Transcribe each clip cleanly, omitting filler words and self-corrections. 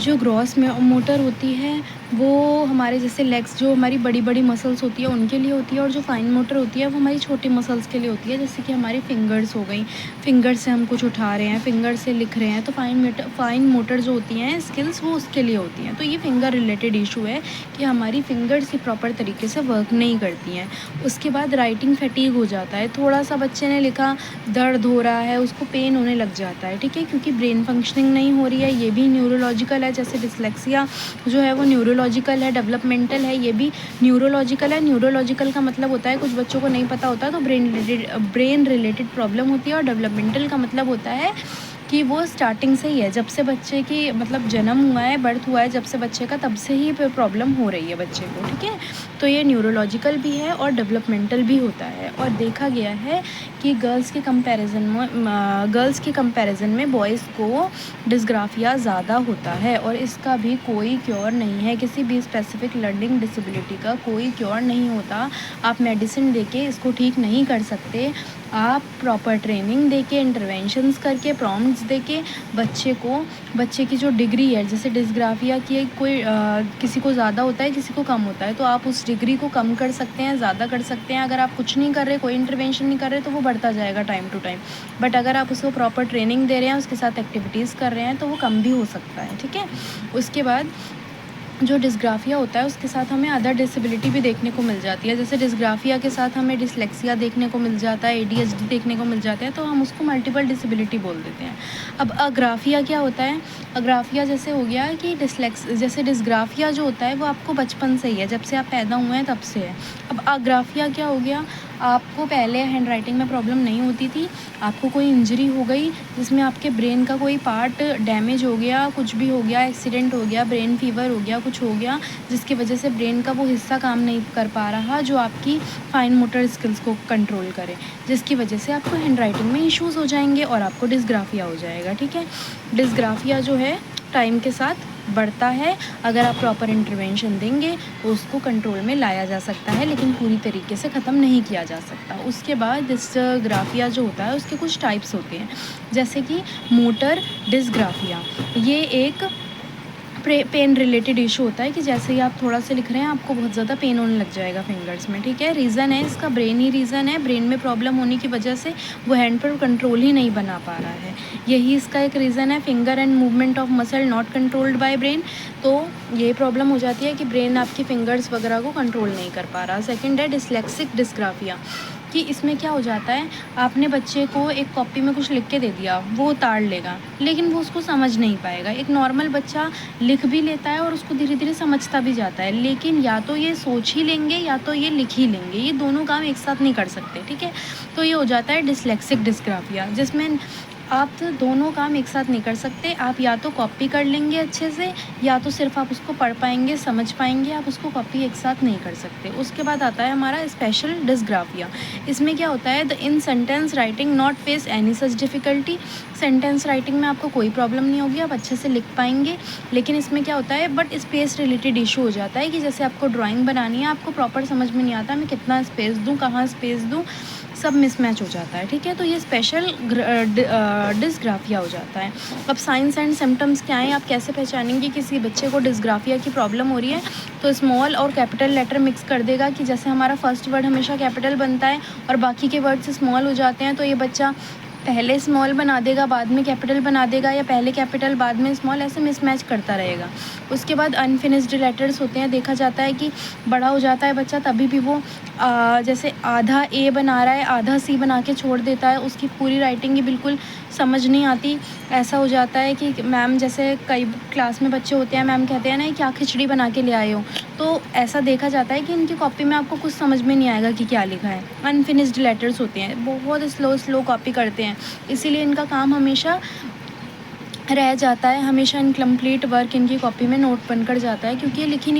जो ग्रॉस में मोटर होती है वो हमारे जैसे लेग्स, जो हमारी बड़ी बड़ी मसल्स होती है उनके लिए होती है, और जो फाइन मोटर होती है वो हमारी छोटी मसल्स के लिए होती है। जैसे कि हमारी फिंगर्स हो गई, फिंगर से हम कुछ उठा रहे हैं, फिंगर से लिख रहे हैं, तो फाइन मोटर जो होती हैं स्किल्स वो उसके लिए होती हैं। तो ये फिंगर रिलेटेड इशू है कि हमारी फिंगर्स ही प्रॉपर तरीके से वर्क नहीं करती हैं। उसके बाद राइटिंग फैटीग हो जाता है, थोड़ा सा बच्चे ने लिखा, दर्द हो रहा है, उसको पेन होने लग जाता है, ठीक है, क्योंकि ब्रेन फंक्शनिंग नहीं हो रही है। ये भी न्यूरोलॉजिकल है, जैसे डिसलेक्सिया जो है वो न्यूरोलॉजिकल है, डेवलपमेंटल है, ये भी न्यूरोलॉजिकल है। न्यूरोलॉजिकल का मतलब होता है, कुछ बच्चों को नहीं पता होता, तो ब्रेन रिलेटेड प्रॉब्लम होती है। और डेवलपमेंटल का मतलब होता है कि वो स्टार्टिंग से ही है, जब से बच्चे की मतलब जन्म हुआ है, बर्थ हुआ है जब से बच्चे का, तब से ही प्रॉब्लम हो रही है बच्चे को, ठीक है। तो ये न्यूरोलॉजिकल भी है और डेवलपमेंटल भी होता है। और देखा गया है कि गर्ल्स के कंपैरिजन में बॉयज़ को डिस्ग्राफिया ज़्यादा होता है, और इसका भी कोई क्योर नहीं है। किसी भी स्पेसिफिक लर्निंग डिसेबिलिटी का कोई क्योर नहीं होता। आप मेडिसिन देके इसको ठीक नहीं कर सकते। आप प्रॉपर ट्रेनिंग देके, इंटरवेंशंस करके, प्रॉम्प्ट्स देके बच्चे की जो डिग्री है, जैसे डिस्ग्राफिया की कोई किसी को ज़्यादा होता है, किसी को कम होता है, तो आप उस डिग्री को कम कर सकते हैं, ज़्यादा कर सकते हैं। अगर आप कुछ नहीं कर रहे, कोई इंटरवेंशन नहीं कर रहे, तो वो बढ़ता जाएगा टाइम टू टाइम। बट अगर आप उसको प्रॉपर ट्रेनिंग दे रहे हैं, उसके साथ एक्टिविटीज़ कर रहे हैं, तो वो कम भी हो सकता है, ठीक है। उसके बाद जो डिस्ग्राफिया होता है उसके साथ हमें अदर डिसेबिलिटी भी देखने को मिल जाती है। जैसे डिस्ग्राफिया के साथ हमें डिसलेक्सिया देखने को मिल जाता है, ADHD देखने को मिल जाता है, तो हम उसको मल्टीपल डिसेबिलिटी बोल देते हैं। अब अग्राफिया क्या होता है? अग्राफिया जैसे हो गया कि जैसे डिस्ग्राफिया जो होता है वो आपको बचपन से ही है, जब से आप पैदा हुए हैं तब से है। अब अग्राफिया क्या हो गया? आपको पहले हैंड राइटिंग में प्रॉब्लम नहीं होती थी, आपको कोई इंजरी हो गई जिसमें आपके ब्रेन का कोई पार्ट डैमेज हो गया, कुछ भी हो गया, एक्सीडेंट हो गया, ब्रेन फीवर हो गया, कुछ हो गया, जिसकी वजह से ब्रेन का वो हिस्सा काम नहीं कर पा रहा जो आपकी फाइन मोटर स्किल्स को कंट्रोल करे, जिसकी वजह से आपको हैंड राइटिंग में इश्यूज़ हो जाएंगे और आपको डिस्ग्राफिया हो जाएगा, ठीक है। डिस्ग्राफिया जो है टाइम के साथ बढ़ता है। अगर आप प्रॉपर इंटरवेंशन देंगे तो उसको कंट्रोल में लाया जा सकता है, लेकिन पूरी तरीके से ख़त्म नहीं किया जा सकता। उसके बाद डिस्ग्राफिया जो होता है उसके कुछ टाइप्स होते हैं, जैसे कि मोटर डिस्ग्राफिया। ये एक पेन रिलेटेड इशू होता है कि जैसे ही आप थोड़ा सा लिख रहे हैं आपको बहुत ज़्यादा पेन होने लग जाएगा फिंगर्स में, ठीक है। रीज़न है इसका ब्रेन ही रीज़न है, ब्रेन में प्रॉब्लम होने की वजह से वो हैंड पर कंट्रोल ही नहीं बना पा रहा है, यही इसका एक रीज़न है। Finger and movement of muscle not controlled by brain, तो ये प्रॉब्लम हो जाती है कि ब्रेन आपकी फिंगर्स वगैरह को कंट्रोल नहीं कर पा रहा। सेकेंड है डिसलेक्सिक डिस्ग्राफिया, कि इसमें क्या हो जाता है, आपने बच्चे को एक कॉपी में कुछ लिख के दे दिया, वो उतार लेगा लेकिन वो उसको समझ नहीं पाएगा। एक नॉर्मल बच्चा लिख भी लेता है और उसको धीरे धीरे समझता भी जाता है, लेकिन या तो ये सोच ही लेंगे या तो ये लिख ही लेंगे, ये दोनों काम एक साथ नहीं कर सकते, ठीक है। तो ये हो जाता है डिसलेक्सिक डिस्ग्राफिया, जिसमें आप तो दोनों काम एक साथ नहीं कर सकते। आप या तो कॉपी कर लेंगे अच्छे से, या तो सिर्फ आप उसको पढ़ पाएंगे, समझ पाएंगे, आप उसको कॉपी एक साथ नहीं कर सकते। उसके बाद आता है हमारा स्पेशल डिस्ग्राफिया। इसमें क्या होता है, the in sentence writing not face any such difficulty. Sentence writing में आपको कोई प्रॉब्लम नहीं होगी, आप अच्छे से लिख पाएंगे, लेकिन इसमें क्या होता है, बट स्पेस रिलेटेड इशू हो जाता है कि जैसे आपको ड्राइंग बनानी है, आपको प्रॉपर समझ में नहीं आता मैं कितना स्पेस दूँ, कहाँ स्पेस दूँ, सब मिसमैच हो जाता है, ठीक है। तो ये स्पेशल डिस्ग्राफिया हो जाता है। अब साइंस एंड सिम्टम्स क्या हैं, आप कैसे पहचानेंगे किसी बच्चे को डिस्ग्राफिया की प्रॉब्लम हो रही है? तो स्मॉल और कैपिटल लेटर मिक्स कर देगा, कि जैसे हमारा फर्स्ट वर्ड हमेशा कैपिटल बनता है और बाकी के वर्ड्स स्मॉल हो जाते हैं, तो ये बच्चा पहले स्मॉल बना देगा बाद में कैपिटल बना देगा, या पहले कैपिटल बाद में स्मॉल, ऐसे मिसमैच करता रहेगा। उसके बाद अनफिनिश्ड लेटर्स होते हैं, देखा जाता है कि बड़ा हो जाता है बच्चा तभी भी वो जैसे आधा ए बना रहा है आधा सी बना के छोड़ देता है, उसकी पूरी राइटिंग ही बिल्कुल समझ नहीं आती। ऐसा हो जाता है कि मैम, जैसे कई क्लास में बच्चे होते हैं, मैम कहते हैं ना क्या खिचड़ी बना के ले आए हो, तो ऐसा देखा जाता है कि इनकी कॉपी में आपको कुछ समझ में नहीं आएगा कि क्या लिखा है। अनफिनिश्ड लेटर्स होते हैं, बहुत स्लो कॉपी करते हैं, इसीलिए इनका काम हमेशा रह जाता है, हमेशा इनकम्प्लीट वर्क इनकी कॉपी में नोट बनकर जाता है, क्योंकि ये लिख ही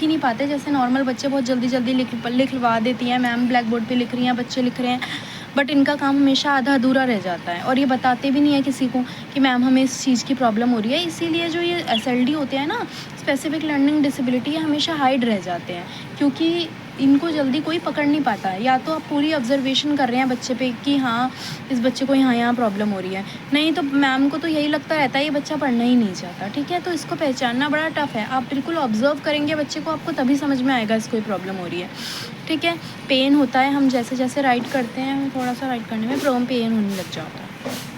नहीं पाते। जैसे नॉर्मल बच्चे बहुत जल्दी लिखवा देती हैं, मैम ब्लैक बोर्ड पे लिख रही हैं, बच्चे लिख रहे हैं, बट इनका काम हमेशा आधा अधूरा रह जाता है और ये बताते भी नहीं है किसी को कि मैम हमें इस चीज़ की प्रॉब्लम हो रही है। इसीलिए जो ये एसएलडी होते हैं ना, स्पेसिफिक लर्निंग डिसेबिलिटी, ये हमेशा हाइड रह जाते हैं क्योंकि इनको जल्दी कोई पकड़ नहीं पाता है। या तो आप पूरी ऑब्जर्वेशन कर रहे हैं बच्चे पे कि हाँ इस बच्चे को यहाँ प्रॉब्लम हो रही है, नहीं तो मैम को तो यही लगता रहता है ये बच्चा पढ़ना ही नहीं चाहता। ठीक है, तो इसको पहचानना बड़ा टफ है। आप बिल्कुल ऑब्जर्व करेंगे बच्चे को, आपको तभी समझ में आएगा इसको प्रॉब्लम हो रही है। ठीक है, पेन होता है, हम जैसे जैसे राइट करते हैं, हमें थोड़ा सा राइट करने में पेन होने लग जाता है।